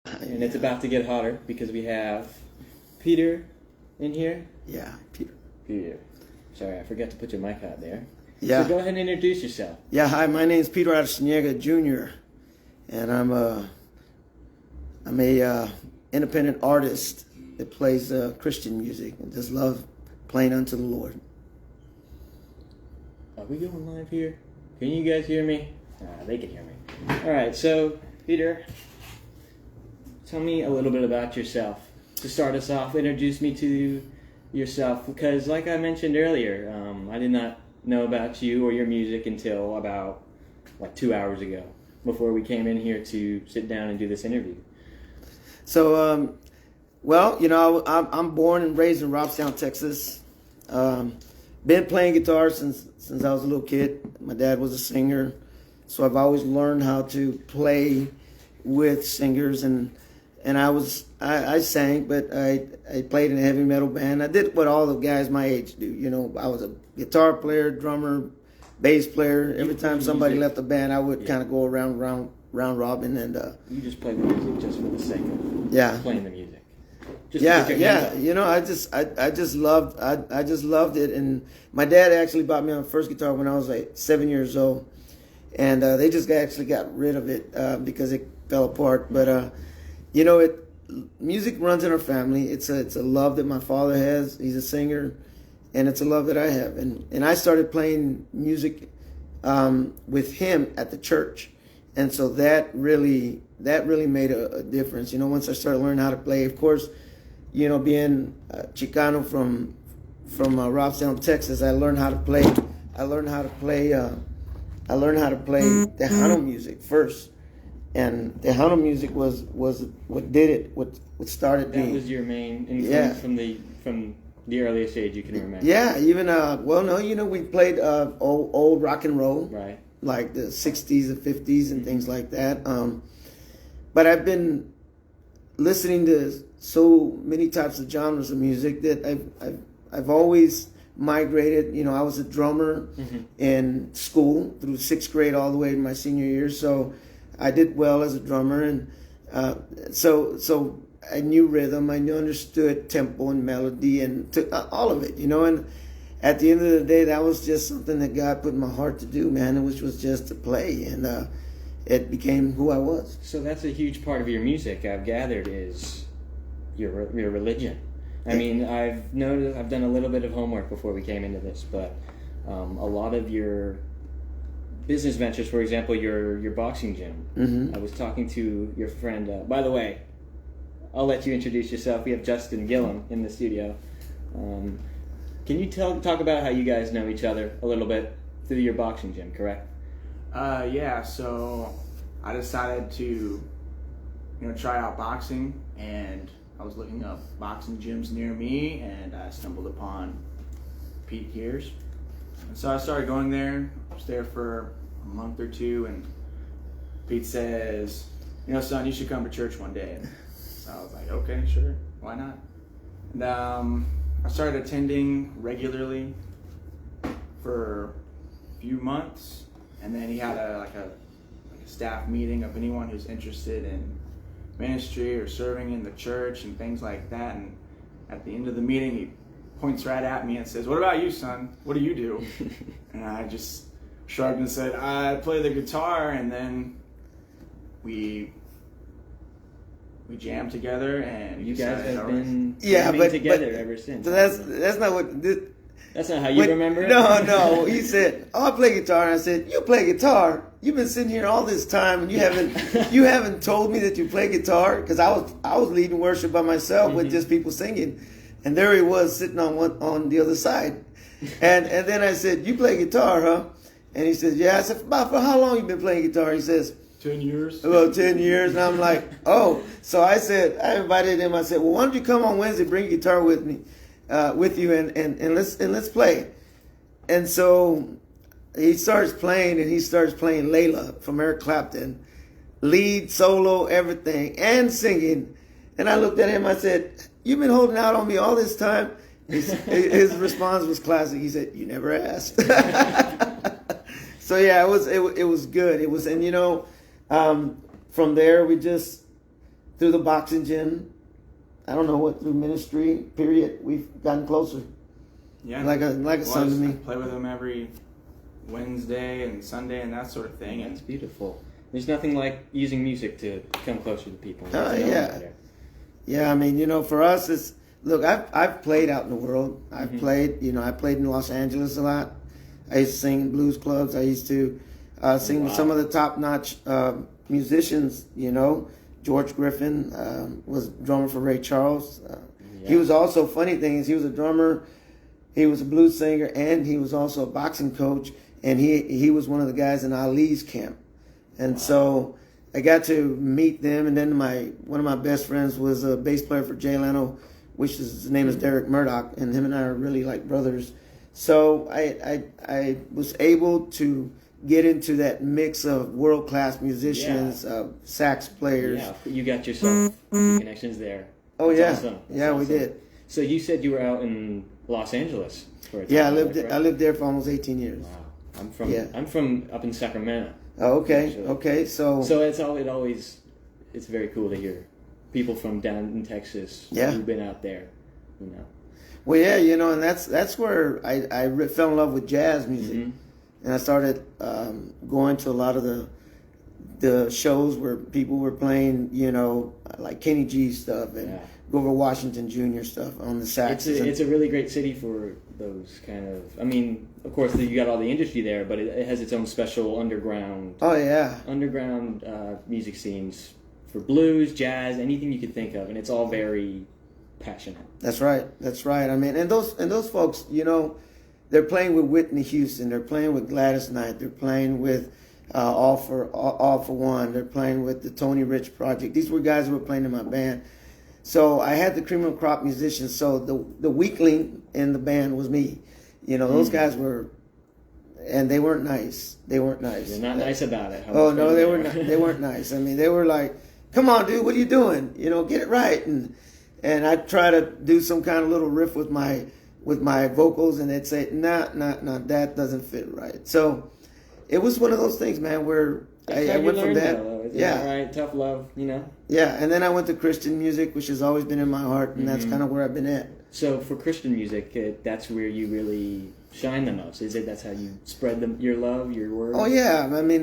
And it's about to get hotter because we have Peter in here. Yeah, Peter. Peter. Sorry, I forgot to put your mic out there. Yeah. So go ahead and introduce yourself. Yeah, hi, my name's Peter Arciniega Jr. And I'm a independent artist that plays Christian music and just love playing unto the Lord. Are we going live here? Can you guys hear me? They can hear me. All right, so Peter, tell me a little bit about yourself. To start us off, introduce me to yourself, because like I mentioned earlier, I did not know about you or your music until about 2 hours ago, before we came in here to sit down and do this interview. So, well, you know, I'm born and raised in Robstown, Texas. Been playing guitar since I was a little kid. My dad was a singer, so I've always learned how to play with singers, and I sang, but I played in a heavy metal band. I did what all the guys my age do. You know, I was a guitar player, drummer, bass player. Every time somebody left the band, I would kind of go round robin, and you just play the music just for the sake of playing the music. Just You know, I just loved it, and my dad actually bought me my first guitar when I was like 7 years old, and they just actually got rid of it because it fell apart. But you know, music runs in our family. It's a love that my father has. He's a singer, and it's a love that I have. And I started playing music with him at the church, and so that really made a difference. You know, once I started learning how to play, of course, you know, being Chicano from Robstown, Texas, I learned how to play. I learned how to play Tejano music first, and Tejano music was what did it. What started me. That was your main influence from the earliest age you can remember. Yeah, even you know, we played old rock and roll, right? Like the '60s and '50s and things like that. But I've been listening to so many types of genres of music that I've always migrated. You know, I was a drummer in school through 6th grade all the way to my senior year, so I did well as a drummer, and so I knew rhythm, I understood tempo and melody, and all of it. You know, and at the end of the day, that was just something that God put in my heart to do, man, which was just to play, and it became who I was. So that's a huge part of your music, I've gathered, is your religion. I mean, I've done a little bit of homework before we came into this, but a lot of your business ventures, for example, your boxing gym. I was talking to your friend. By the way, I'll let you introduce yourself. We have Justin Gillum in the studio. Can you talk about how you guys know each other a little bit through your boxing gym, correct? Yeah, so I decided to, try out boxing, and I was looking up boxing gyms near me, and I stumbled upon Pete Gears. And so I started going there. I was there for a month or two, and Pete says, son, you should come to church one day. And so I was like, okay, sure, why not? And I started attending regularly for a few months, and then he had a staff meeting of anyone who's interested in ministry or serving in the church and things like that. And at the end of the meeting, he points right at me and says, "What about you, son? What do you do?" And I just shrugged and said, "I play the guitar." And then we jammed together, and you guys have been jamming together ever since. So that's not what. That's not how you remember it? No. He said, "Oh, I play guitar." And I said, "You play guitar? You've been sitting here all this time, and you haven't told me that you play guitar?" Because I was leading worship by myself with just people singing, and there he was sitting on the other side, and then I said, "You play guitar, huh?" And he says, "Yeah." I said, "For how long you been playing guitar?" He says, 10 years. About 10 years, and I'm like, "Oh." So I invited him. I said, "Well, why don't you come on Wednesday? Bring your guitar with me." With you and let's play. And so he starts playing Layla from Eric Clapton, lead, solo, everything, and singing. And I looked at him, I said, "You've been holding out on me all this time?" His response was classic. He said, "You never asked." So yeah, it was good. It was, and from there we just through the boxing gym, I don't know what, through ministry, period, we've gotten closer. Yeah, Like a son to me. I play with him every Wednesday and Sunday and that sort of thing. That's beautiful. There's nothing like using music to come closer to people. To know them Yeah. better. Yeah, I mean, for us, it's, look, I've played out in the world. I've played, I played in Los Angeles a lot. I used to sing in blues clubs. I used to sing with some of the top-notch musicians, George Griffin was drummer for Ray Charles. He was also, funny thing is, he was a drummer, he was a blues singer, and he was also a boxing coach, and he was one of the guys in Ali's camp. And so I got to meet them, and then one of my best friends was a bass player for Jay Leno, which his name is Derek Murdoch, and him and I are really like brothers. So I was able to get into that mix of world-class musicians, sax players. Yeah, you got yourself some connections there. Oh, That's yeah. awesome. That's Yeah, awesome. we did. So you said you were out in Los Angeles for a time. Yeah, right? I lived there for almost 18 years. Wow. I'm from up in Sacramento. Oh, okay, Actually. okay. So it's very cool to hear people from down in Texas who've been out there, well, yeah, and that's where I fell in love with jazz music, and I started going to a lot of the shows where people were playing, like Kenny G stuff and Grover Washington Jr. stuff on the sax. It's a really great city for those kind of. I mean, of course, you got all the industry there, but it has its own special underground. Oh yeah, underground music scenes for blues, jazz, anything you could think of, and it's all very passionate. That's right. I mean, and those folks, they're playing with Whitney Houston, they're playing with Gladys Knight, they're playing with All for One, they're playing with the Tony Rich Project. These were guys who were playing in my band. So I had the cream of the crop musicians. So the weakling in the band was me. Those guys were, and they weren't nice. They're not nice about it. Oh no, they were not. They weren't nice. I mean, they were like, "Come on, dude, what are you doing? Get it right." And I try to do some kind of little riff with my vocals, and they'd say, "Nah, that doesn't fit right." So it was one of those things, man, where I went from that. Right, tough love, Yeah, and then I went to Christian music, which has always been in my heart, and that's kind of where I've been at. So for Christian music, that's where you really shine the most. Is it? That's how you spread your love, your word? Oh yeah, I mean,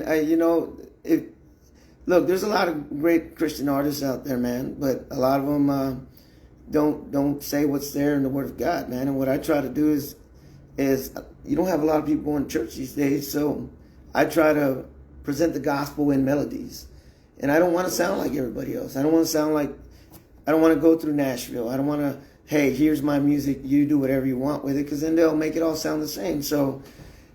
look, there's a lot of great Christian artists out there, man, but a lot of them don't say what's there in the Word of God, man. And what I try to do is you don't have a lot of people going to church these days, so I try to present the gospel in melodies. And I don't want to sound like everybody else. I don't want to go through Nashville. I don't want to, hey, here's my music, you do whatever you want with it, because then they'll make it all sound the same. So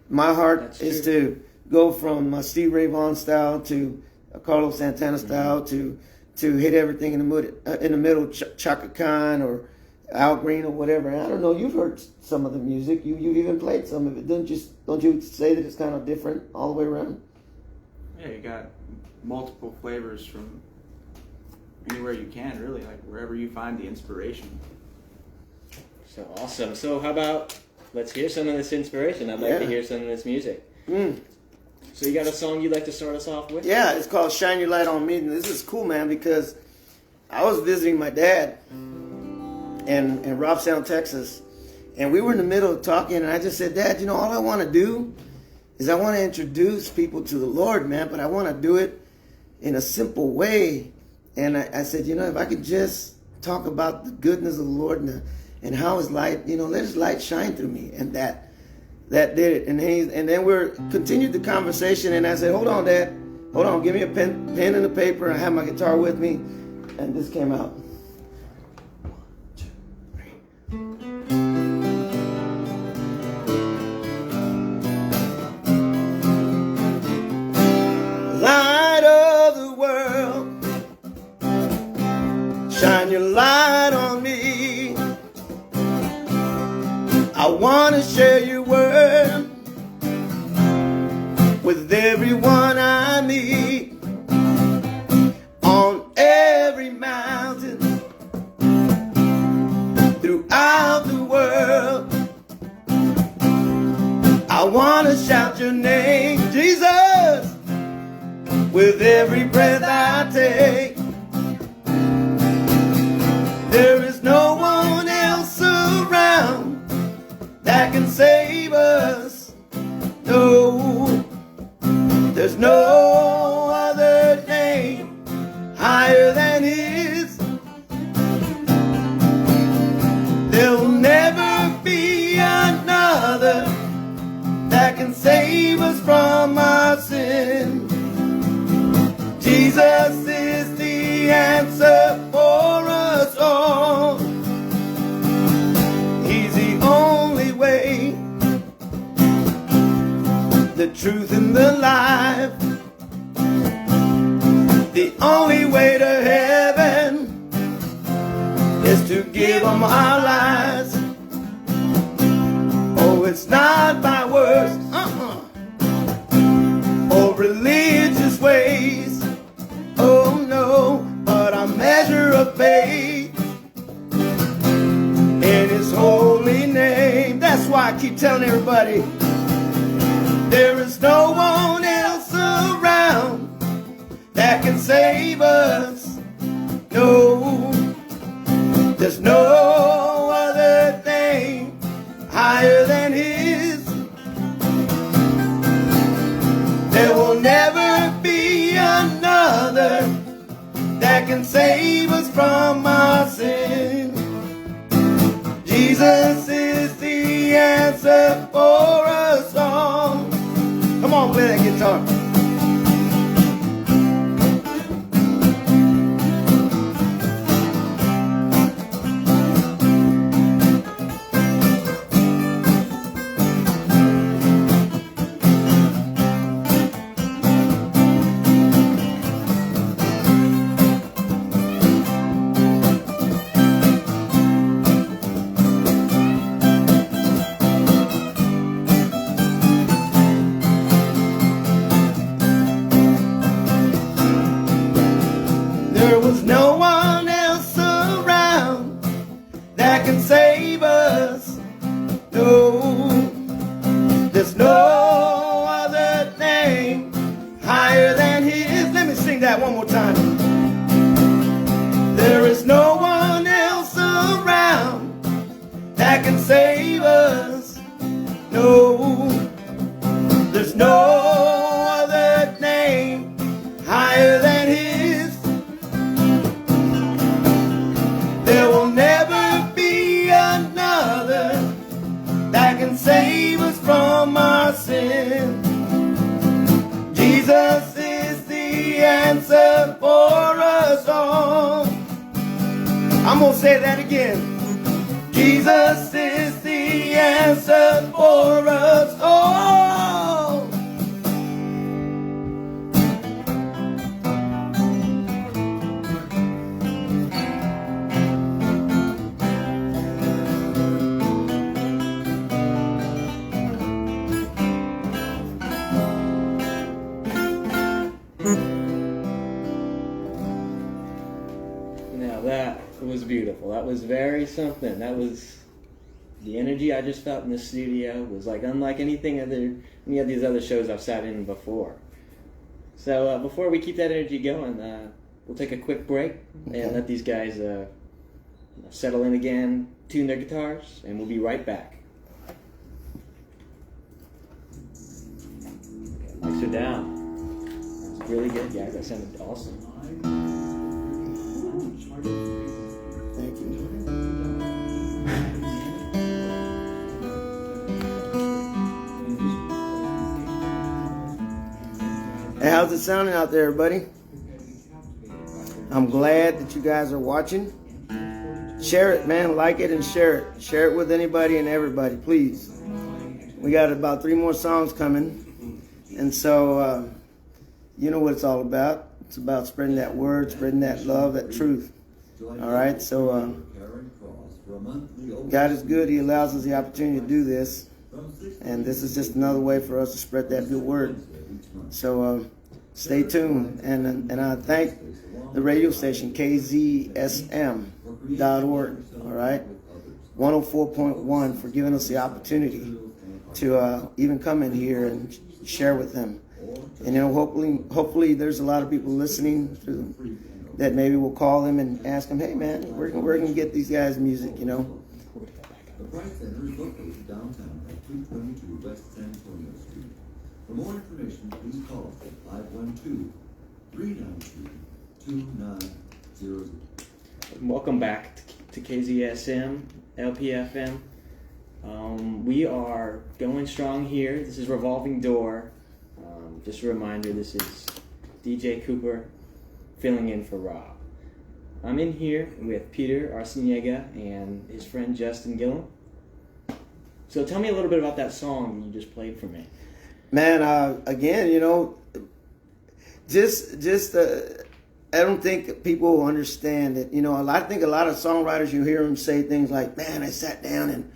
my heart is to go from a Steve Ray Vaughan style to a Carlos Santana style to hit everything in the middle, Chaka Khan or Al Green or whatever. And I don't know, you've heard some of the music. You've even played some of it. Don't you say that it's kind of different all the way around? Yeah, you got multiple flavors from anywhere you can, really, like wherever you find the inspiration. So awesome. So how about let's hear some of this inspiration. I'd like to hear some of this music. So you got a song you'd like to start us off with? Yeah, it's called Shine Your Light on Me. And this is cool, man, because I was visiting my dad in Robstown, Texas, and we were in the middle of talking, and I just said, Dad, all I want to do is I want to introduce people to the Lord, man, but I want to do it in a simple way. And I said, if I could just talk about the goodness of the Lord and how His light, let His light shine through me, and that did it. And then we continued the conversation, and I said, hold on, Dad, hold on, give me a pen and a paper. I have my guitar with me, and this came out. 1, 2, 3. Light of the world, shine your light on me. I want to share your word with everyone I meet, on every mountain, throughout the world. I want to shout your name, Jesus, with every breath I take. answer for us all. He's the only way, the truth and the life, the only way to heaven is to give Him our lives. Oh, it's not by works or religious ways, oh no, but a measure of faith in His holy name. That's why I keep telling everybody, there is no one else around that can save us. No, there's no other name higher than His. There will never be another that can save us from our sin. Jesus is the answer for us all. Come on, play that guitar. There was no one else around that can save us. No, there's no other name higher than His. Let me sing that one more time. There is no one else around that can save us. No, there's no other name higher than His. There will never be another that can save us from our sin. Jesus is the answer for us all. I'm going to say that again. Jesus is the answer for us all. Now that was beautiful. That was very something. That was the energy I just felt in the studio was like unlike any of these other shows I've sat in before. So before we keep that energy going, we'll take a quick break and let these guys settle in again, tune their guitars, and we'll be right back. Okay, mics are down. That's really good, guys. That sounded awesome. Thank you. Hey, how's it sounding out there, everybody? I'm glad that you guys are watching. Share it, man. Like it and share it. Share it with anybody and everybody, please. We got about 3 more songs coming. And so, you know what it's all about. It's about spreading that word, spreading that love, that truth. All right, so God is good. He allows us the opportunity to do this. And this is just another way for us to spread that good word. So stay tuned. And I thank the radio station, KZSM.org, all right, 104.1, for giving us the opportunity to even come in here and share with them. And, you know, hopefully there's a lot of people listening that maybe will call them and ask them, hey, man, where can we get these guys' music, you know? The Bright Center is located downtown at 222 West San Antonio Street. For more information, please call us at 512-392-2900. Welcome back to KZSM, LPFM. We are going strong here. This is Revolving Door. Just a reminder, this is DJ Cooper filling in for Rob. I'm in here with Peter Arciniega and his friend Justin Gillum. So tell me a little bit about that song you just played for me. Man, again, I don't think people understand it. I think a lot of songwriters, you hear them say things like, man, I sat down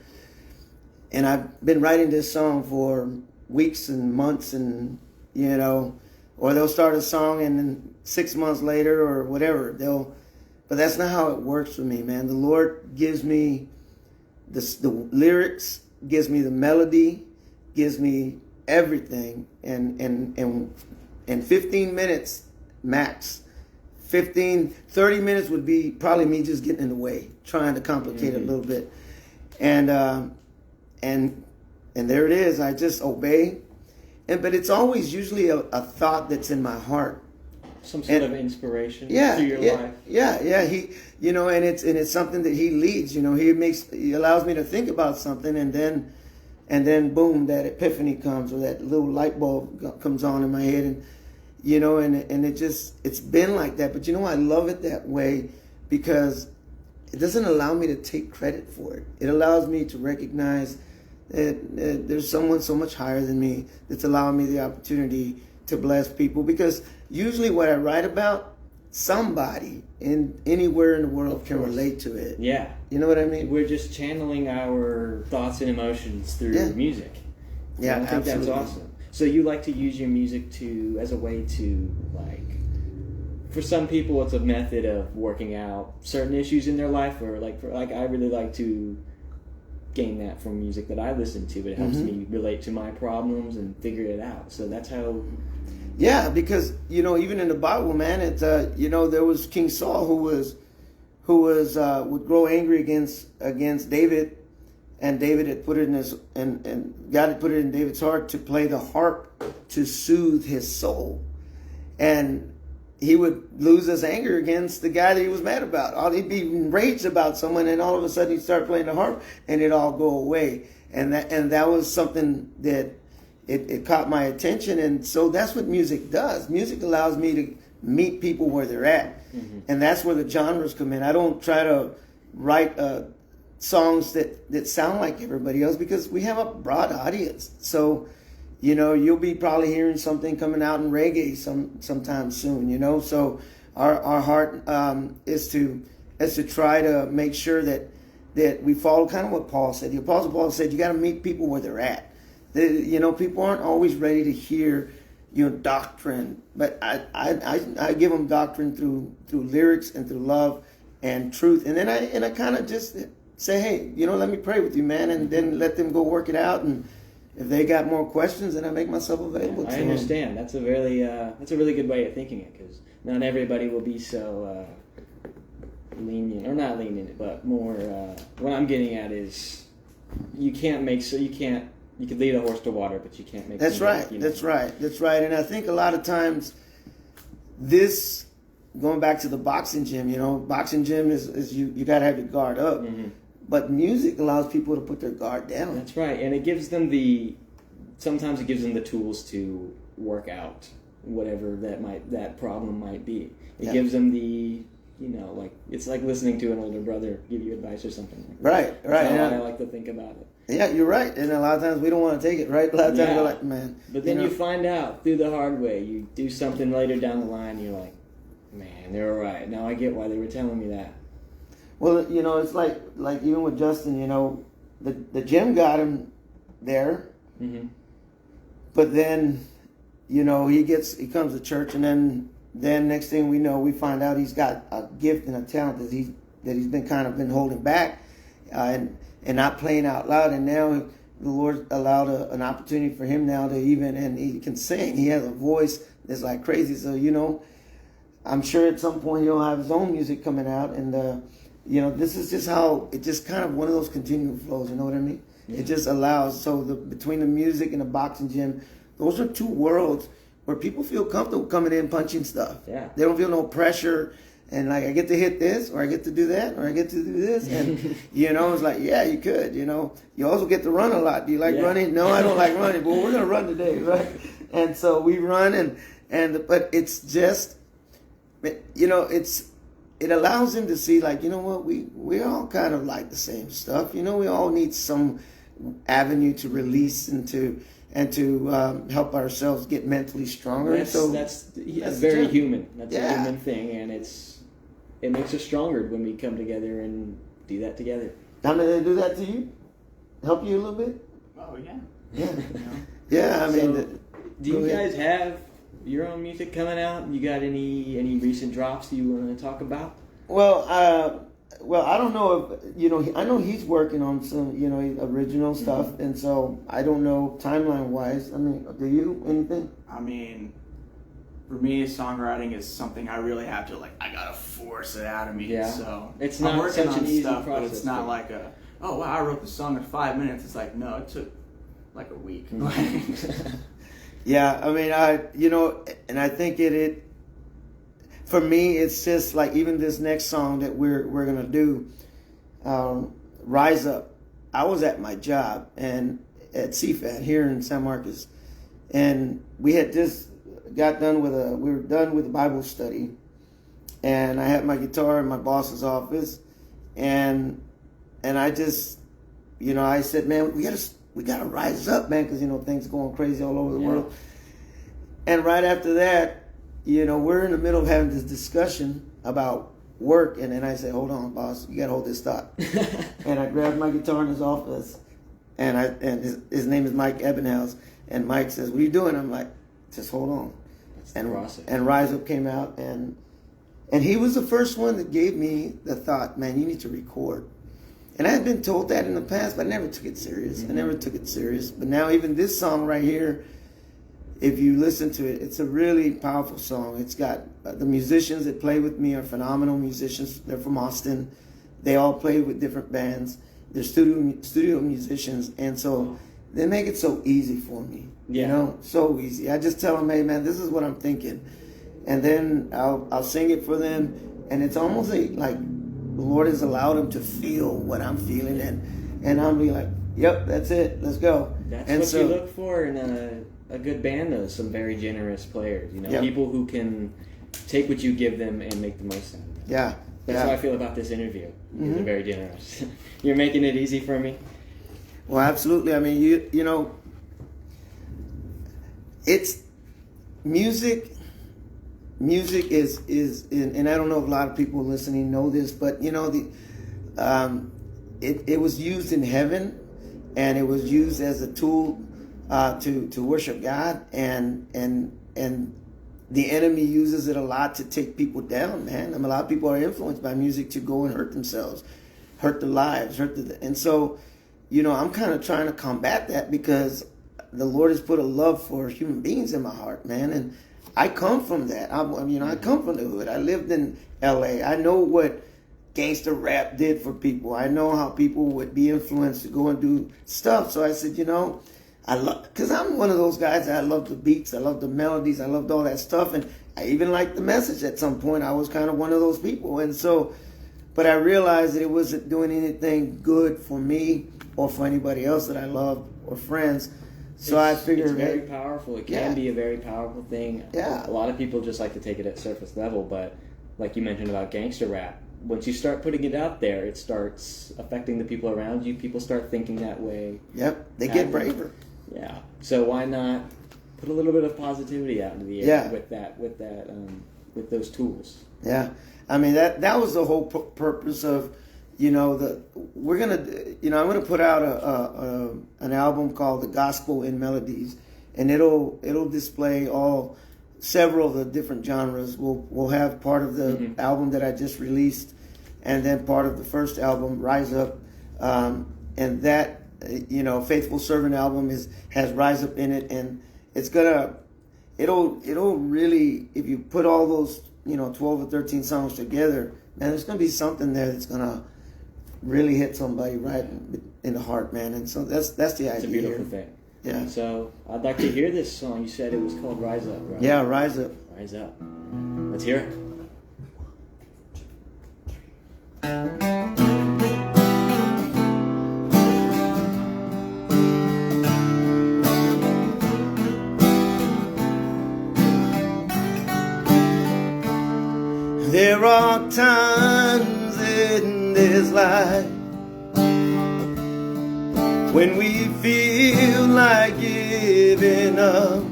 and I've been writing this song for weeks and months and, or they'll start a song and then 6 months later or whatever, but that's not how it works for me, man. The Lord gives me the lyrics, gives me the melody, gives me everything, and 15 minutes max. 30 minutes would be probably me just getting in the way, trying to complicate it a little bit. And there it is. I just obey. But it's always usually a thought that's in my heart. Some sort of inspiration to your life. Yeah. He, and it's something that he leads. He allows me to think about something, and then boom, that epiphany comes, or that little light bulb comes on in my head, and it's been like that. But I love it that way because it doesn't allow me to take credit for it. It allows me to recognize that there's someone so much higher than me that's allowing me the opportunity to bless people. Because usually what I write about, somebody anywhere in the world can relate to it. Yeah. You know what I mean? We're just channeling our thoughts and emotions through music. Yeah, I think absolutely. that's awesome. So you like to use your music as a way to, for some people it's a method of working out certain issues in their life, or I really like to gain that from music that I listen to. It helps me relate to my problems and figure it out. So that's how... Yeah, because, even in the Bible, man, it's, there was King Saul who would grow angry against David, and David had put it in and God had put it in David's heart to play the harp to soothe his soul. And he would lose his anger against the guy that he was mad about. He'd be enraged about someone, and all of a sudden he'd start playing the harp, and it'd all go away. And that was something that it caught my attention. And so that's what music does. Music allows me to meet people where they're at. And that's where the genres come in. I don't try to write songs that sound like everybody else, because we have a broad audience. So, you'll be probably hearing something coming out in reggae sometime soon, So our heart is to try to make sure that we follow kind of what Paul said. The Apostle Paul said, you got to meet people where they're at. People aren't always ready to hear doctrine, but I give them doctrine through lyrics and through love and truth, and then I kind of just say, hey, let me pray with you, man, and then let them go work it out. And if they got more questions, then I make myself available to them. I understand. That's a really good way of thinking it, because not everybody will be so lenient, or not lenient, but more. What I'm getting at is you could lead a horse to water, but you can't make. That's right. That's right. And I think a lot of times this, going back to the boxing gym, boxing gym is you got to have your guard up. But music allows people to put their guard down. That's right, and it gives them sometimes it gives them the tools to work out whatever that problem might be. It gives them it's like listening to an older brother give you advice or something like that. Right. That's how I like to think about it. Yeah, you're right. And a lot of times we don't want to take it, right? A lot of times we're like, man. But then you find out through the hard way. You do something later down the line, and you're like, man, they're all right. Now I get why they were telling me that. Well, it's like even with Justin, the gym got him there. But then, he comes to church, and then next thing we know, we find out he's got a gift and a talent that he's been holding back, and not playing out loud. And now the Lord allowed an opportunity for him now and he can sing. He has a voice that's like crazy. So, I'm sure at some point he'll have his own music coming out, and this is just how it just kind of one of those continual flows. You know what I mean? Yeah. It just allows. So between the music and the boxing gym, those are two worlds where people feel comfortable coming in punching stuff. Yeah. They don't feel no pressure, and I get to hit this, or I get to do that, or I get to do this, and it's like, yeah, you could. You also get to run a lot. Do you like running? No, I don't like running, but we're gonna run today, right? And so we run, but it's just, it's it allows them to see, like, you know what, we all kind of like the same stuff. You know, we all need some avenue to release and to help ourselves get mentally stronger. That's very human. That's a Yeah. human thing, and it makes us stronger when we come together and do that together. How did they do that to you? Help you a little bit? Oh yeah. Yeah. You know? Yeah, I mean, So, do go you ahead. guys have your own music coming out? You got any recent drops you want to talk about? well, I don't know if, you know, I know he's working on some, you know, original stuff, and so I don't know timeline wise. I mean, do you anything? I mean, for me, songwriting is something I really have to I gotta force it out of me. Yeah. So It's I'm not working such on an easy stuff, but process, it's not yeah. like oh wow, I wrote the song in 5 minutes. It's like, no, it took like a week. Yeah, I mean, you know, and I think it for me, it's just like even this next song that we're gonna do, Rise Up. I was at my job and at CFAT here in San Marcos, and we had just got done with we were done with a Bible study, and I had my guitar in my boss's office, and I just, you know, I said, man, we gotta rise up, man, because, you know, things are going crazy all over the world. And right after that, you know, we're in the middle of having this discussion about work, and then I said, hold on, boss, you gotta hold this thought. And I grabbed my guitar in his office, and his name is Mike Ebenhouse, and Mike says, what are you doing? I'm like, just hold on. And Rise Up came out, and he was the first one that gave me the thought, man, you need to record. And I had been told that in the past, but I never took it serious. But now even this song right here, if you listen to it, it's a really powerful song. It's got the musicians that play with me are phenomenal musicians. They're from Austin. They all play with different bands. They're studio musicians, and so they make it so easy for me. Yeah. You know, so easy. I just tell them, hey man, this is what I'm thinking, and then I'll sing it for them, and it's almost like the Lord has allowed them to feel what I'm feeling, and I'll be like, yep, that's it, let's go. That's what you look for in a good band, though. Some very generous players, you know, Yep. people who can take what you give them and make the most out of it. Yeah. That's how I feel about this interview. You're very generous. You're making it easy for me. Well, absolutely. I mean, you know, it's music. Music is, and I don't know if a lot of people listening know this, but you know, it was used in heaven, and it was used as a tool to worship God, and the enemy uses it a lot to take people down, man. I mean, a lot of people are influenced by music to go and hurt themselves, hurt their lives, and so, you know, I'm kind of trying to combat that because the Lord has put a love for human beings in my heart, man, and I come from that. I come from the hood. I lived in L.A. I know what gangster rap did for people. I know how people would be influenced to go and do stuff. So I said, you know, because I'm one of those guys that I love the beats, I love the melodies, I loved all that stuff, and I even liked the message at some point. I was kind of one of those people, and so, but I realized that it wasn't doing anything good for me or for anybody else that I loved or friends. So I figured it's very powerful. It can be a very powerful thing. Yeah. A lot of people just like to take it at surface level, but like you mentioned about gangster rap, once you start putting it out there, it starts affecting the people around you. People start thinking that way. Yep, they get braver. Yeah. So why not put a little bit of positivity out into the air with those tools? Yeah, I mean that was the whole purpose of, you know, I'm gonna put out an album called The Gospel in Melodies, and it'll display several of the different genres. We'll have part of the album that I just released, and then part of the first album, Rise Up, and that, you know, Faithful Servant album has Rise Up in it, and it'll really, if you put all those, you know, 12 or 13 songs together, man, there's gonna be something there that's gonna really hit somebody right in the heart, man. And so that's the idea. It's a beautiful thing. Yeah. So I'd like to hear this song. You said it was called Rise Up, right? Yeah, Rise Up. Rise Up. Let's hear it. There are times this life. When we feel like giving up,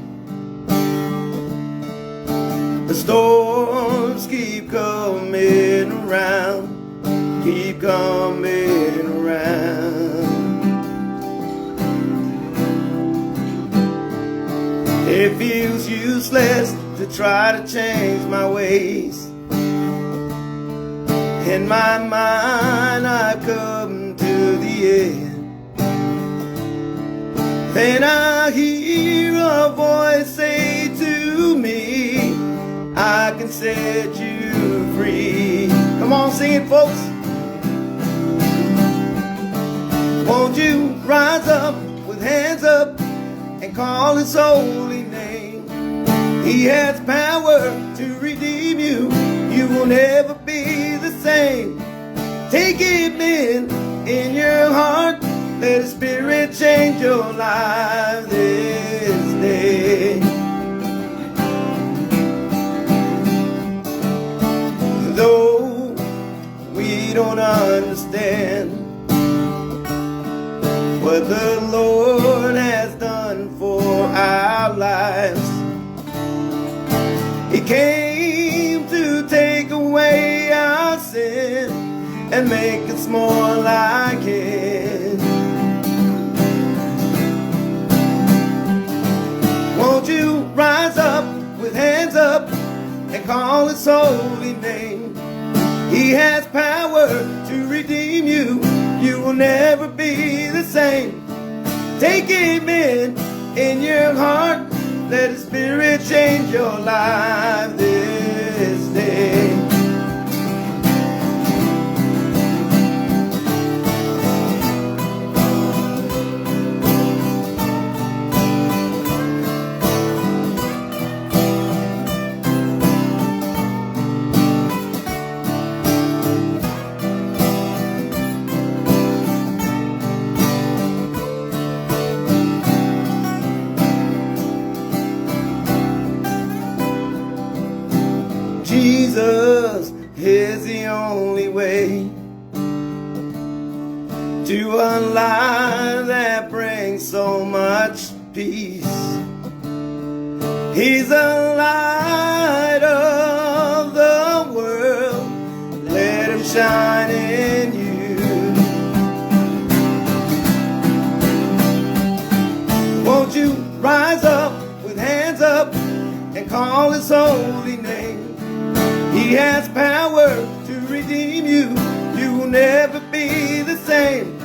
the storms keep coming around, keep coming around. It feels useless to try to change my ways. In my mind I come to the end. Then I hear a voice say to me, I can set you free. Come on, sing it, folks. Won't you rise up with hands up and call His holy name? He has power to redeem you. You will never be the same. Take Him in your heart. Let His Spirit change your life this day. Though we don't understand what the Lord has done for our lives, He came to take away our sin and make us more like Him. Won't you rise up with hands up and call His holy name? He has power to redeem you. You will never be the same. Take Him in your heart. Let His Spirit change your life this day. Jesus is the only way to a life that brings so much peace. He's the light of the world. Let Him shine in you. Won't you rise up with hands up and call His holy name? He has power to redeem you. You will never be the same.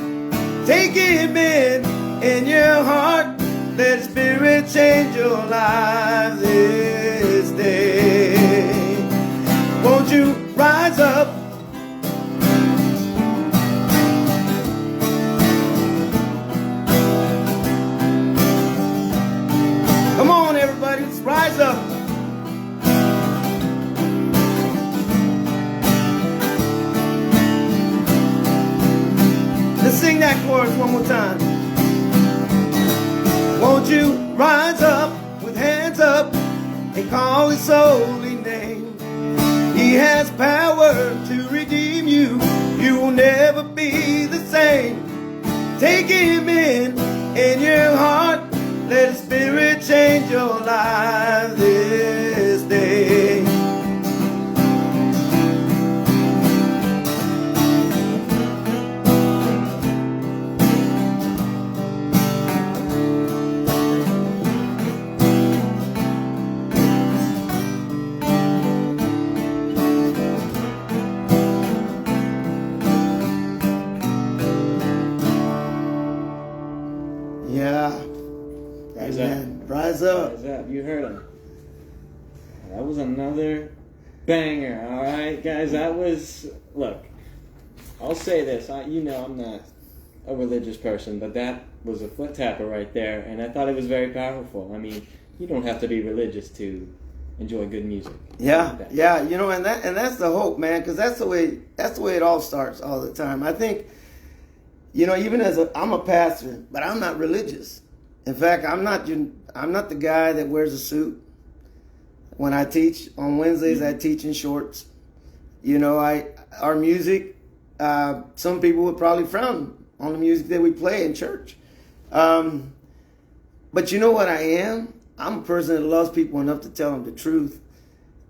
Take Him in your heart. Let His Spirit change your life this day. Won't you rise up? Come on, everybody, let's rise up. Let's sing that chorus one more time. Won't you rise up with hands up and call His holy name? He has power to redeem you. You will never be the same. Take Him in your heart. Let His Spirit change your life this day. Yeah. Rise Amen. up. Rise up. Rise up. You heard him. That was another banger. All right, guys. That was. Look, I'll say this. You know I'm not a religious person, but that was a foot tapper right there, and I thought it was very powerful. I mean, you don't have to be religious to enjoy good music. Yeah, yeah. You know, and that's the hope, man, because that's the way it all starts all the time. I think, you know, even I'm a pastor, but I'm not religious. In fact, I'm not the guy that wears a suit. When I teach on Wednesdays, I teach in shorts. You know, our music some people would probably frown on the music that we play in church. But you know what I am? I'm a person that loves people enough to tell them the truth.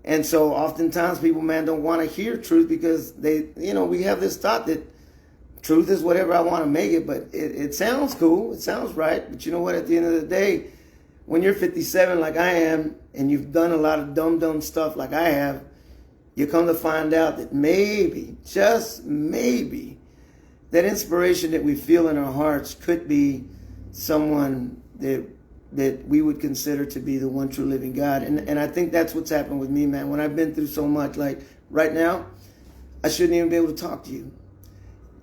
And so oftentimes people, man, don't want to hear truth because we have this thought that truth is whatever I want to make it, but it sounds cool. It sounds right. But you know what? At the end of the day, when you're 57 like I am, and you've done a lot of dumb stuff like I have, you come to find out that maybe, just maybe, that inspiration that we feel in our hearts could be someone that we would consider to be the one true living God. And I think that's what's happened with me, man. When I've been through so much, like right now, I shouldn't even be able to talk to you.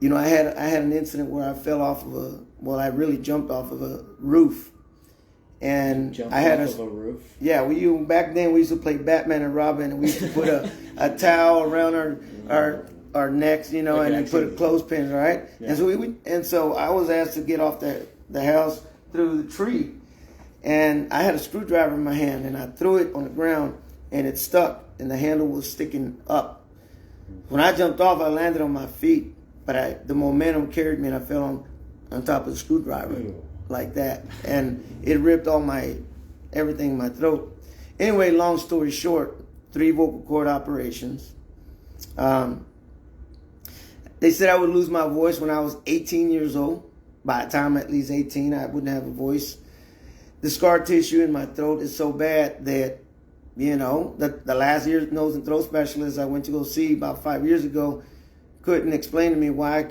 You know, I had an incident where I fell off of I really jumped off of a roof. And Jumped I had off of a roof? Yeah, back then we used to play Batman and Robin, and we used to put a towel around our necks, you know, and then put a clothespin, right? Yeah. And so I was asked to get off the house through the tree. And I had a screwdriver in my hand, and I threw it on the ground, and it stuck, and the handle was sticking up. When I jumped off, I landed on my feet, but the momentum carried me, and I fell on top of the screwdriver like that, and it ripped all everything in my throat. Anyway, long story short, 3 vocal cord operations. They said I would lose my voice when I was 18 years old. By the time at least 18, I wouldn't have a voice. The scar tissue in my throat is so bad that, you know, the last ear, nose, and throat specialist I went to go see about 5 years ago couldn't explain to me why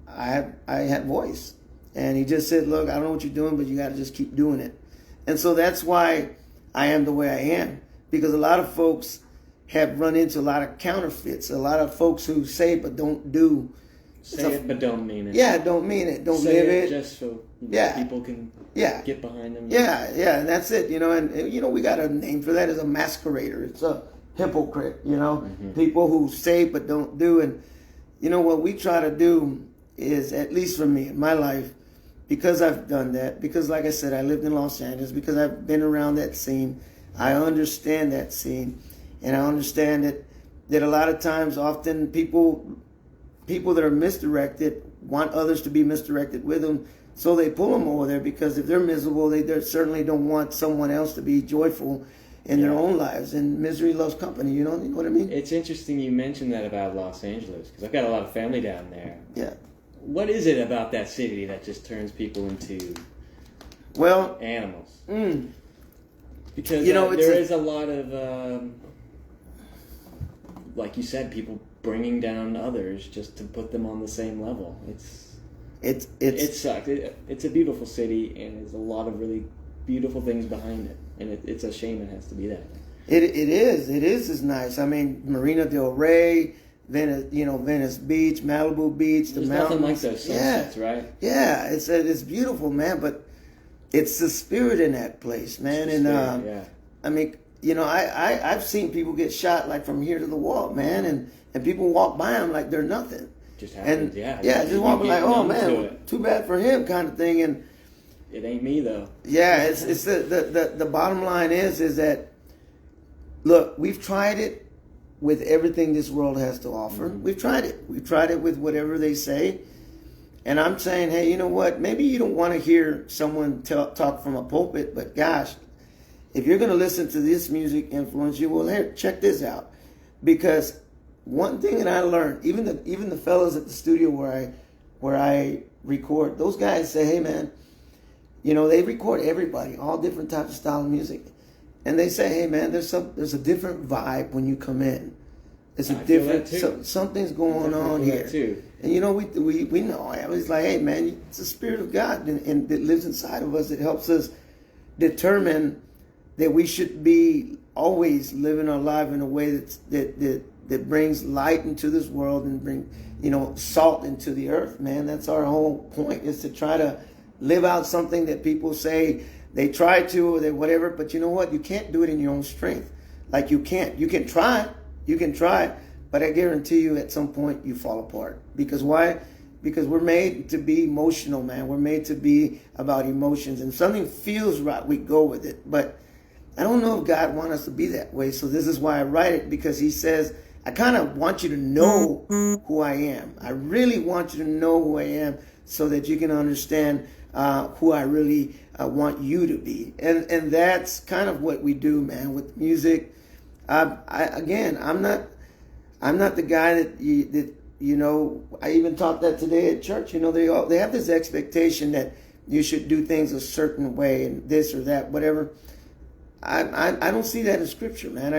I had voice. And he just said, look, I don't know what you're doing, but you got to just keep doing it. And so that's why I am the way I am. Because a lot of folks have run into a lot of counterfeits. A lot of folks who say but don't do. Say it but don't mean it. Yeah, don't mean it. Don't say live it. Just so people can get behind them. Yeah, and that's it. You know, and you know, we got a name for that. It's a masquerader. It's a hypocrite. You know, people who say but don't do. And you know what we try to do is, at least for me in my life, because I've done that, because like I said, I lived in Los Angeles, because I've been around that scene, I understand that scene, and I understand that a lot of times, often people that are misdirected want others to be misdirected with them, so they pull them over there, because if they're miserable, they certainly don't want someone else to be joyful in their own lives, and misery loves company, you know what I mean? It's interesting you mentioned that about Los Angeles, because I've got a lot of family down there. Yeah. What is it about that city that just turns people into animals? Because you know, there is a lot of, like you said, people bringing down others just to put them on the same level. It sucks. It's a beautiful city, and there's a lot of really beautiful things behind it, and it's a shame it has to be that way. It is nice. I mean, Marina del Rey, Venice Beach, Malibu Beach, There's the mountains. Nothing like those sunsets, right? Yeah, it's beautiful, man. But it's the spirit in that place, man. I mean, you know, I've seen people get shot like from here to the wall, man, and people walk by them like they're nothing. Just happens, just walking like, oh man, too bad for him, kind of thing. And it ain't me though. Yeah, it's the bottom line is that, look, we've tried it with everything this world has to offer. We've tried it. We've tried it with whatever they say. And I'm saying, hey, you know what? Maybe you don't want to hear someone talk from a pulpit, but gosh, if you're going to listen to this music influence you, well, here, check this out. Because one thing that I learned, even the fellas at the studio where I record, those guys say, hey, man, you know, they record everybody, all different types of style of music. And they say, hey, man, there's a different vibe when you come in. It's a different, something's going on here. Too. And you know, we know. I was like, hey, man, it's the Spirit of God and that lives inside of us that helps us determine that we should be always living our life in a way that brings light into this world and bring, you know, salt into the earth, man. That's our whole point, is to try to live out something that people say they try to, or they whatever, but you know what? You can't do it in your own strength. Like you can try, but I guarantee you at some point you fall apart. Because why? Because we're made to be emotional, man. We're made to be about emotions. And if something feels right, we go with it. But I don't know if God wants us to be that way. So this is why I write it, because he says, I kind of want you to know who I am. I really want you to know who I am so that you can understand who I really want you to be. And that's kind of what we do, man, with music. I'm not the guy that you know, I even taught that today at church. You know, they have this expectation that you should do things a certain way and this or that, whatever. I don't see that in Scripture, man.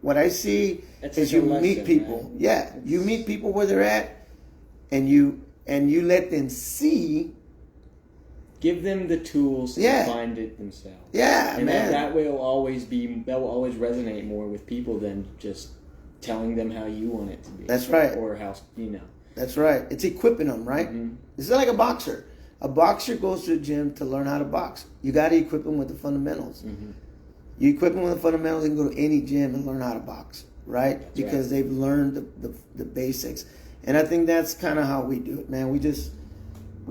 What I see is you meet people. Man. Yeah, you meet people where they're at, and you let them see. Give them the tools to find it themselves. Yeah, and man. That will always resonate more with people than just telling them how you want it to be. That's right. Or how, you know. That's right. It's equipping them, right? Mm-hmm. It's like a boxer. A boxer goes to the gym to learn how to box. You got to equip them with the fundamentals. Mm-hmm. You equip them with the fundamentals, they can go to any gym and learn how to box, right? That's because right. They've learned the basics. And I think that's kind of how we do it, man. We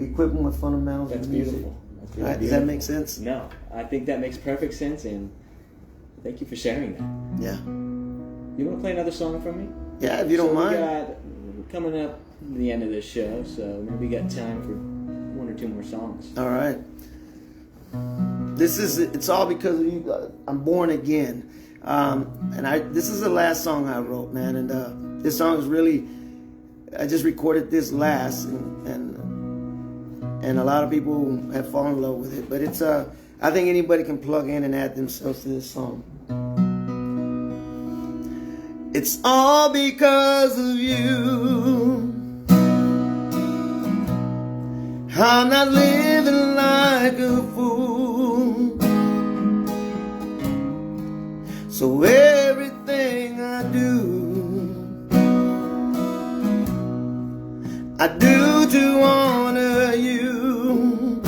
equip them with fundamentals. That's and music. beautiful. That's really right? beautiful. Does that make sense? No, I think that makes perfect sense, and thank you for sharing that. Yeah. You want to play another song from me? Yeah, if you don't mind. We're coming up to the end of this show, so maybe we got time for one or two more songs. All right. It's all because of you. I'm born again. This is the last song I wrote, man. And this song is really, I just recorded this last, and a lot of people have fallen in love with it. But it's I think anybody can plug in and add themselves to this song. It's all because of you. I'm not living like a fool. So everything I do to honor you.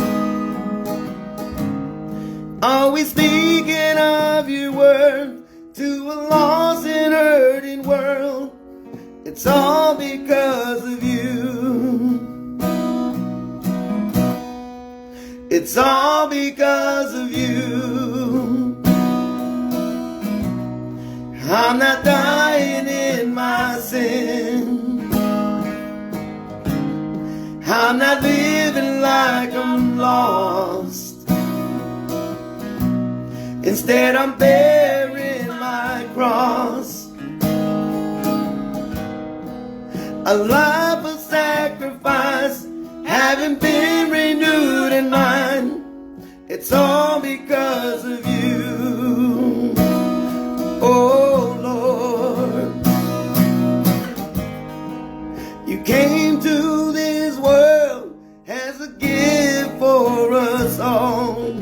Always speaking of your word to a lost and hurting world. It's all because of you. It's all because of you. I'm not dying in my sin. I'm not living like I'm lost. Instead, I'm bearing my cross. A life of sacrifice, having been renewed in mind. It's all because of you. Oh Lord, you came to this world as a gift for us all.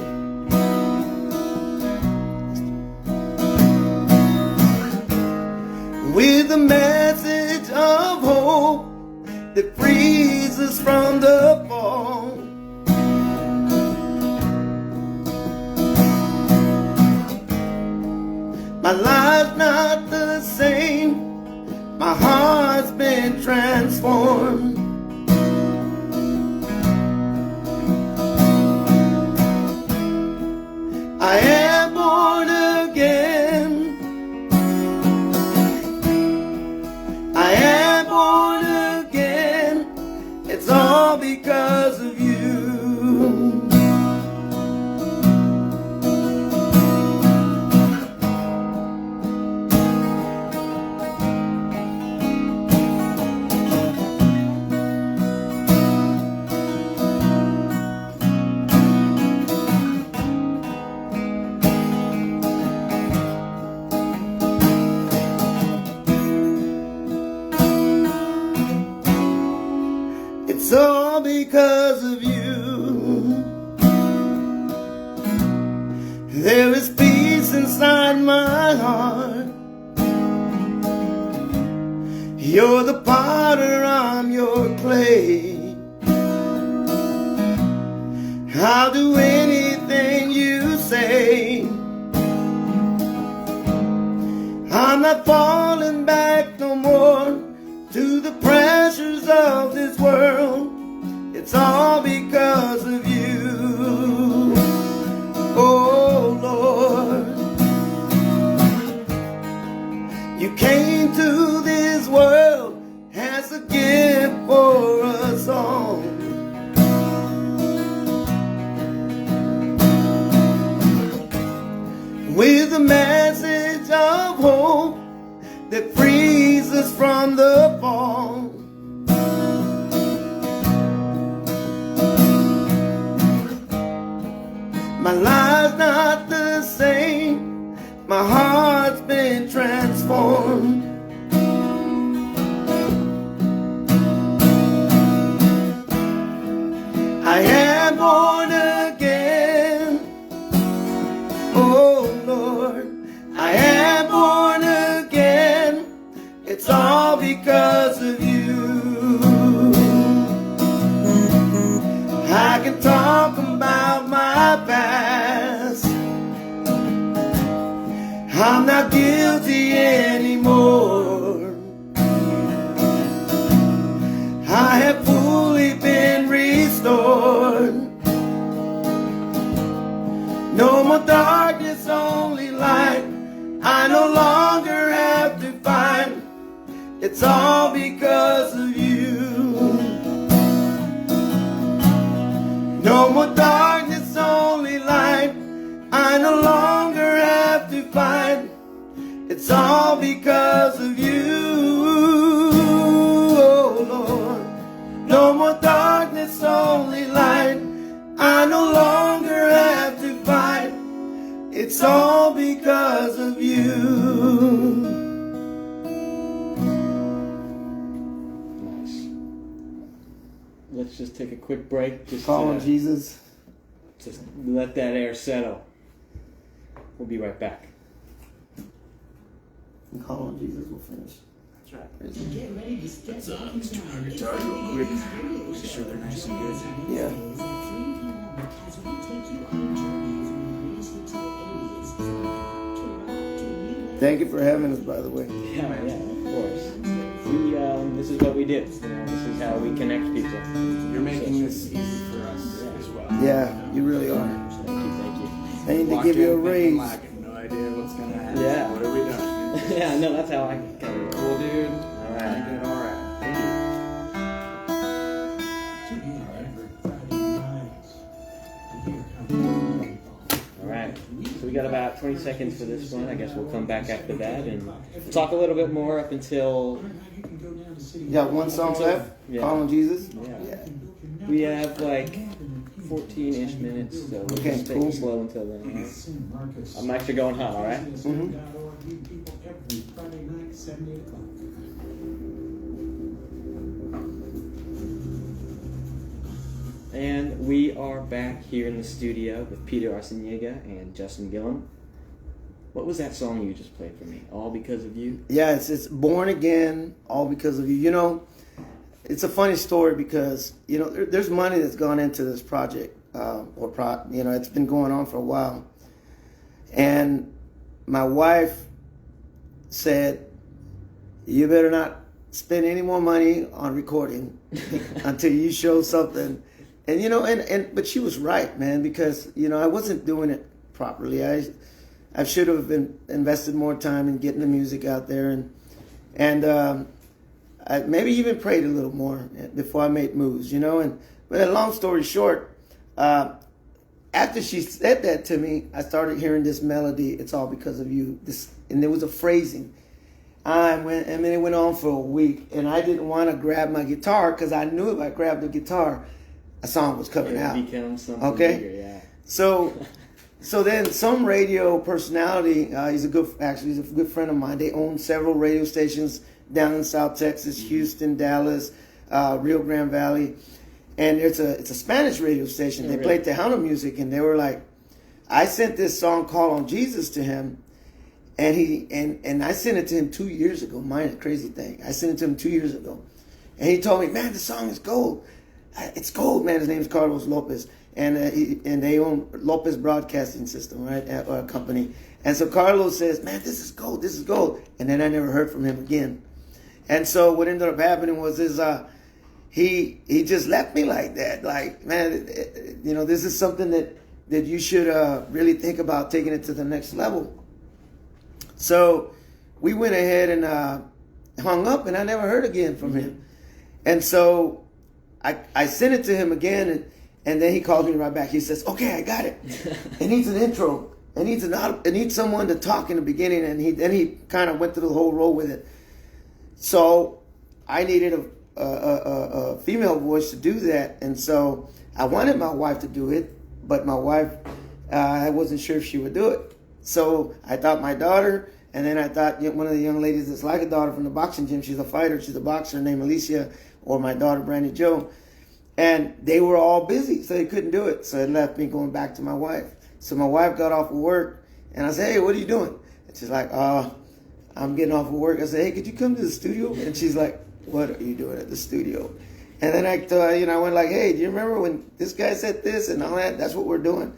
With a message of hope that frees us from the fall. My life's not the same. My heart's been transformed. I am born again. I am born again. It's all because of you. It's all because of you. There is peace inside my heart. You're the potter, I'm your clay. I'll do anything you say. I'm not falling back no more to the pressures of this world. It's all because of you. Oh Lord, you came to this My life's not the same. My heart's been transformed. I am born again. Oh Lord, I am born again. It's all because of you. I can talk about my past. I'm not guilty anymore. I have fully been restored. No more darkness, only light. I no longer have to fight. It's all because of you. No more darkness, only light. I no longer have to fight. It's all because of you, oh Lord. No more darkness, only light. I no longer have to fight. It's all because of you. Nice. Let's just take a quick break. Just Call on Jesus. Just let that air settle. We'll be right back. Call on Jesus, we'll finish. That's right. Praise him. Let's tune our guitar real quick. Make sure they're nice and good. Yeah. Thank you for having us, by the way. Yeah, of course. This is what we do. This is how we connect people. You're making this easy for us as well. Yeah, you really are. Thank you. I need to Walked give you a in raise. thinking, like, no idea what's gonna happen. Yeah. What are we doing? Yeah, no, that's how I kind of Cool, dude. All right. Making it all right. Thank you. All right. So we got about 20 seconds for this one. I guess we'll come back after that and talk a little bit more up until. You got one song left? Yeah. Call on Jesus? Yeah. We have like 14-ish minutes, so we'll Okay, just take cool. it slow until then. All right? I'm actually going hot, all right? Mm-hmm. And we are back here in the studio with Peter Arciniega and Justin Gillum. What was that song you just played for me? All Because of You? Yeah, it's Born Again, all because of you. You know, it's a funny story because, you know, there's money that's gone into this project. It's been going on for a while. And my wife said, you better not spend any more money on recording until you show something. And, you know, but she was right, man, because, you know, I wasn't doing it properly. I should have invested more time in getting the music out there and I maybe even prayed a little more before I made moves, you know. But long story short, after she said that to me, I started hearing this melody, It's All Because of You. And there was a phrasing. It went on for a week, and I didn't want to grab my guitar because I knew if I grabbed the guitar, a song was coming out. It becomes something Okay? bigger, yeah. So then some radio personality, he's a good friend of mine. They own several radio stations down in South Texas, Houston, Dallas, Rio Grande Valley. And it's a Spanish radio station. They play Tejano music, and they were like, I sent this song Call on Jesus to him, and I sent it to him 2 years ago. Mine is a crazy thing. I sent it to him 2 years ago. And he told me, man, the song is gold. It's gold, man. His name is Carlos Lopez. And they own Lopez Broadcasting System, right? Or a company. And so Carlos says, man, this is gold. This is gold. And then I never heard from him again. And so what ended up happening was he just left me like that. Like, man, you know, this is something that you should really think about taking it to the next level. So we went ahead and hung up, and I never heard again from him. And so I sent it to him again, and then he called me right back. He says, okay, I got it. It needs an intro. It needs someone to talk in the beginning, and then he kind of went through the whole role with it. So I needed a female voice to do that, and so I wanted my wife to do it, but my wife I wasn't sure if she would do it. So I thought my daughter, and then I thought one of the young ladies that's like a daughter from the boxing gym. She's a fighter. She's a boxer named Alicia, or my daughter, Brandy Jo. And they were all busy, so they couldn't do it. So it left me going back to my wife. So my wife got off of work, and I said, hey, what are you doing? And she's like, I'm getting off of work. I said, hey, could you come to the studio? And she's like, what are you doing at the studio? And then I went like, hey, do you remember when this guy said this and all that? That's what we're doing.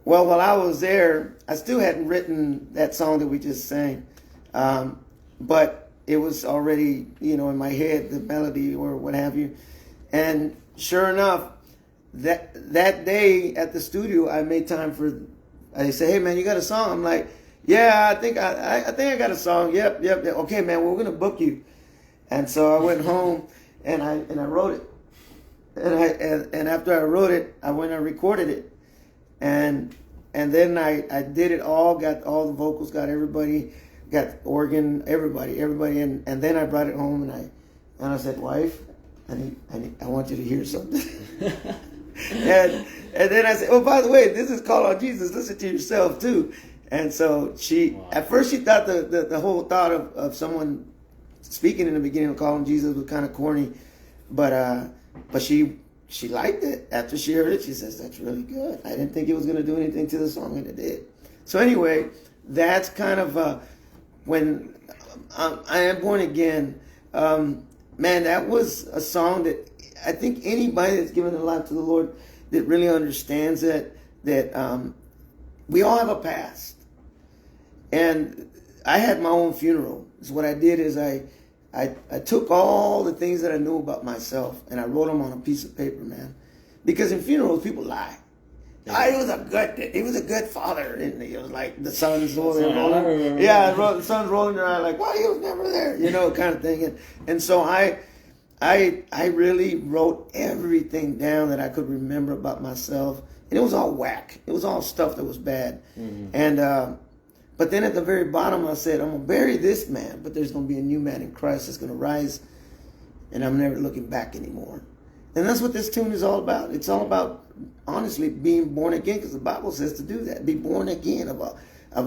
Well, while I was there, I still hadn't written that song that we just sang. But it was already, in my head, the melody or what have you. And sure enough, that day at the studio, I made time I said, hey, man, you got a song? I'm like, yeah, I think I got a song. Yep. Okay, man, we're going to book you. And so I went home and I wrote it. And after I wrote it, I went and recorded it. And then I did it all, got all the vocals, got everybody, got organ, everybody. And then I brought it home and I said, wife, I want you to hear something. and then I said, oh, by the way, this is Call on Jesus. Listen to yourself too. And so at first she thought the whole thought of someone speaking in the beginning of Call on Jesus was kind of corny, but she liked it. After she heard it, she says, that's really good. I didn't think it was going to do anything to the song, and it did. So anyway, that's kind of when I Am Born Again. Man, that was a song that I think anybody that's given their life to the Lord that really understands that we all have a past. And I had my own funeral. So what I did is I took all the things that I knew about myself and I wrote them on a piece of paper, man. Because in funerals, people lie. He was a good father. And it was like the son's rolling. Yeah, the son's rolling their eye like, well, he was never there, kind of thing. And so I really wrote everything down that I could remember about myself. And it was all whack. It was all stuff that was bad. Mm-hmm. And but then at the very bottom, I said, I'm going to bury this man, but there's going to be a new man in Christ that's going to rise, and I'm never looking back anymore. And that's what this tune is all about. It's all about, honestly, being born again, because the Bible says to do that. Be born again of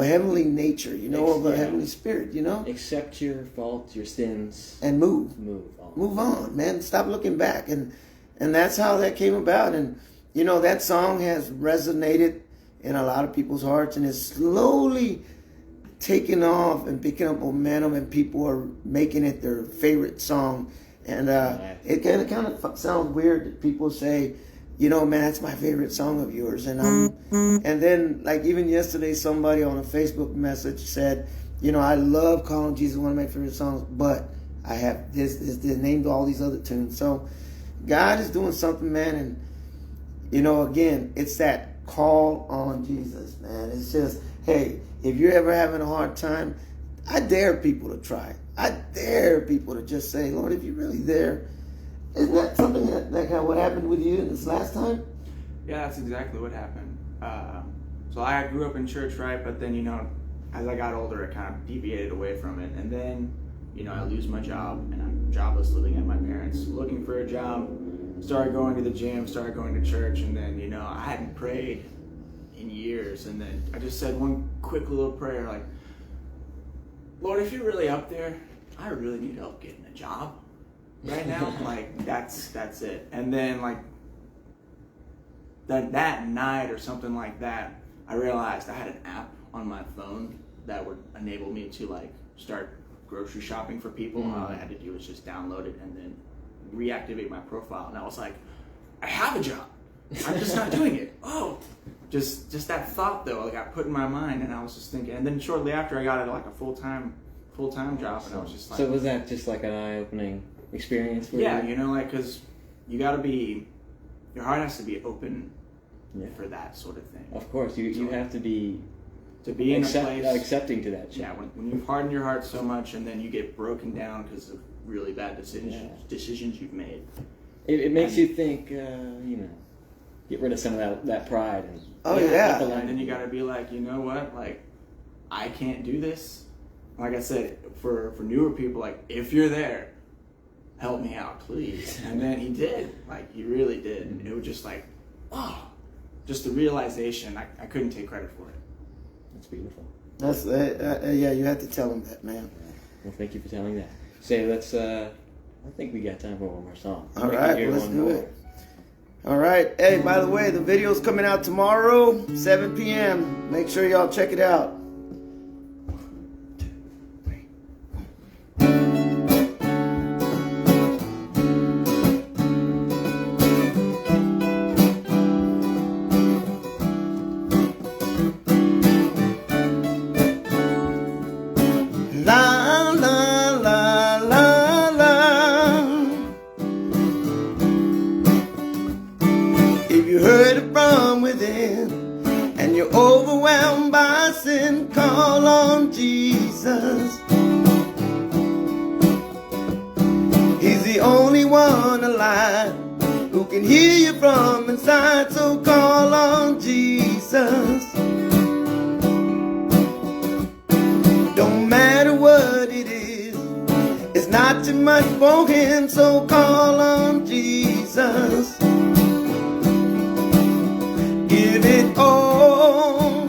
a heavenly nature, of a heavenly spirit, Accept your faults, your sins. And move. Move on, man. Stop looking back. And that's how that came about. And, that song has resonated in a lot of people's hearts and is slowly taking off and picking up momentum, and people are making it their favorite song. And it kind of sounds weird that people say, man, that's my favorite song of yours. And then, like, even yesterday, somebody on a Facebook message said, I love Call on Jesus, one of my favorite songs, but I have this named all these other tunes. So God is doing something, man. And, again, it's that call on Jesus, man. It's just, hey, if you're ever having a hard time, I dare people to try. I dare people to just say, Lord, if you're really there. Isn't that something that kind of what happened with you this last time? Yeah, that's exactly what happened. So I grew up in church, right? But then, as I got older, I kind of deviated away from it. And then, I lose my job, and I'm jobless, living at my parents', looking for a job. Started going to the gym, started going to church, and then, I hadn't prayed in years. And then I just said one quick little prayer, like, Lord, if you're really up there, I really need help getting a job right now. Like, that's it. And then, like, that night or something like that, I realized I had an app on my phone that would enable me to, like, start grocery shopping for people. All I had to do was just download it and then reactivate my profile. And I was like, I have a job. I'm just not doing it. Oh, just that thought though, like, got put in my mind, and I was just thinking. And then shortly after, I got like a full-time job, and I was just like. So was that just like an eye-opening experience for you? Yeah, because you got to be, your heart has to be open for that sort of thing. Of course, you have to be in a place accepting to that. Yeah, when you've hardened your heart so much, and then you get broken down because of really bad decisions you've made. It makes you think, get rid of some of that pride. And, and then you got to be like, you know what, like, I can't do this. Like I said, for newer people, like, if you're there, help me out, please. And then he did. Like, he really did. And it was just like, just the realization, I couldn't take credit for it. That's beautiful. That's yeah. You have to tell him that, man. Well, thank you for telling that. Say, let's. I think we got time for one more song. All right, let's do it. All right. Hey, by the way, the video's coming out tomorrow, 7 p.m. Make sure y'all check it out. La la la la la. If you heard it from within and you're overwhelmed by sin, call on Jesus. He's the only one alive who can heal you from inside, so call on Jesus. Don't matter what it is, it's not too much for him, so call on Jesus. Give it all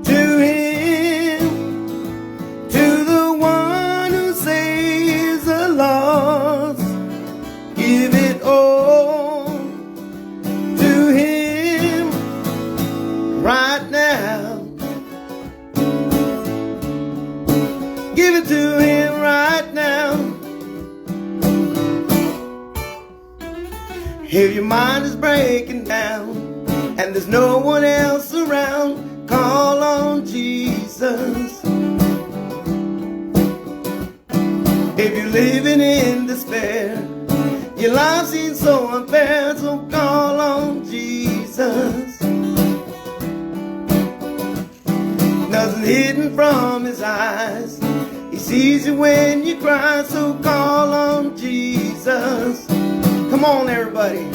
to him, to the one who saves the lost. Give it all to him right now. Give it to him right now. If your mind is breaking down and there's no one else around, call on Jesus. If you're living in despair, your life seems so unfair, so call on Jesus. Nothing hidden from his eyes, he sees you when you cry, so call on Jesus. Come on, everybody.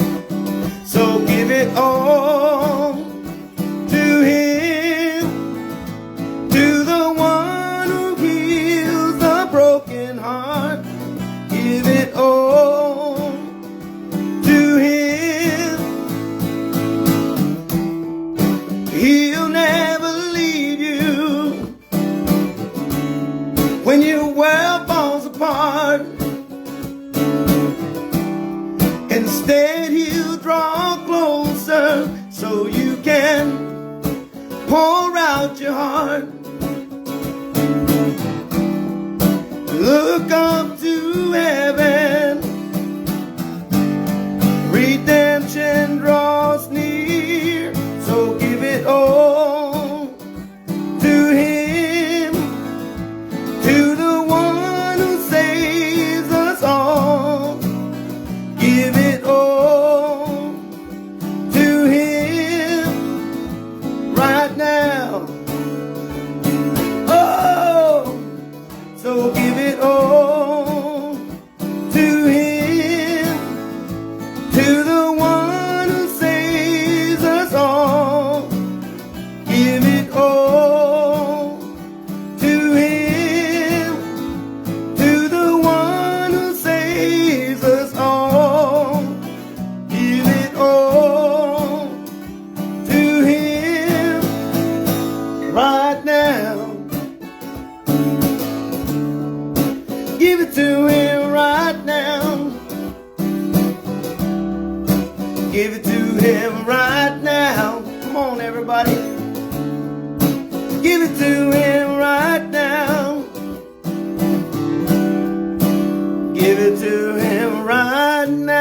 So give it all to him, to the one who heals the broken heart. Give it all to him. He'll never leave you when your world falls apart. Instead, he'll draw closer so you can pour out your heart. Look up to heaven, redemption draws near, so give it all to him, to the one who saves us all. Give it all to him right now. Oh, so give it all to him, to the one who saves us all. Give it all to him, to the one who saves us all. Give it all to him right now. Give it to him right now. Give it to him right now. Come on, everybody. Give it to him right now. Give it to him right now.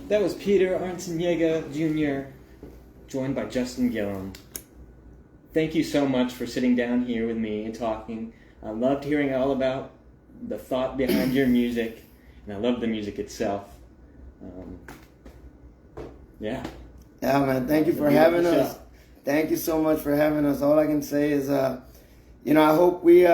That was Peter Arciniega Jr., joined by Justin Gillum. Thank you so much for sitting down here with me and talking. I loved hearing all about the thought behind your music, and I love the music itself. Yeah. Yeah, man. Thank you for having us. Thank you so much for having us. All I can say is, I hope we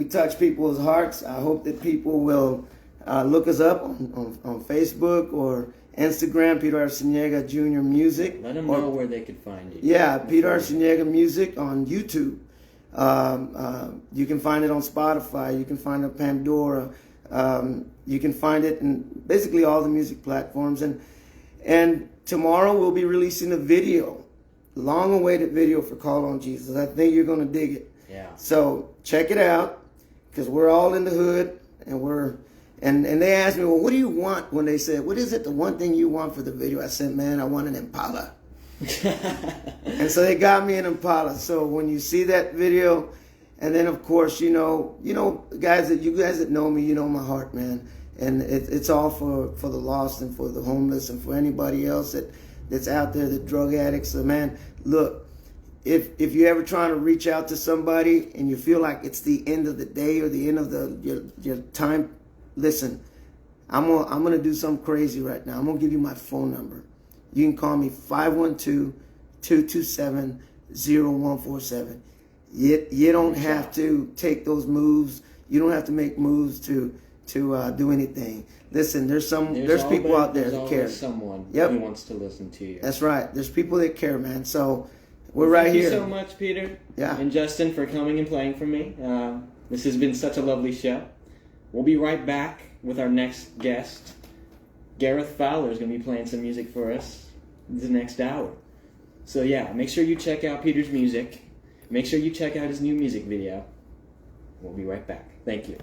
touch people's hearts. I hope that people will look us up on Facebook or Instagram, Peter Arciniega Jr. Music. Let them know where they could find you. Yeah, Peter Arciniega Music on YouTube. You can find it on Spotify. You can find it on Pandora, You can find it in basically all the music platforms. And tomorrow we'll be releasing a video, long-awaited video for Call on Jesus. I think you're going to dig it. Yeah. So check it out, because we're all in the hood, and they asked me, well, what do you want? When they said, what is it, the one thing you want for the video? I said, man, I want an Impala. And so they got me an Impala. So when you see that video, and then of course, you know, you guys that know me, you know my heart, man. And it's all for the lost and for the homeless and for anybody else that's out there, the drug addicts. So man, look, if you're ever trying to reach out to somebody and you feel like it's the end of the day or the end of your time, listen, I'm gonna do something crazy right now. I'm gonna give you my phone number. You can call me 512-227-0147. You don't have to take those moves. You don't have to make moves to do anything. Listen, there's people out there that care. Someone Yep. who wants to listen to you. That's right. There's people that care, man. So we're right here. Thank you so much, Peter. Yeah. And Justin, for coming and playing for me. This has been such a lovely show. We'll be right back with our next guest. Gareth Fowler is going to be playing some music for us the next hour. So yeah, make sure you check out Peter's music. Make sure you check out his new music video. We'll be right back. Thank you.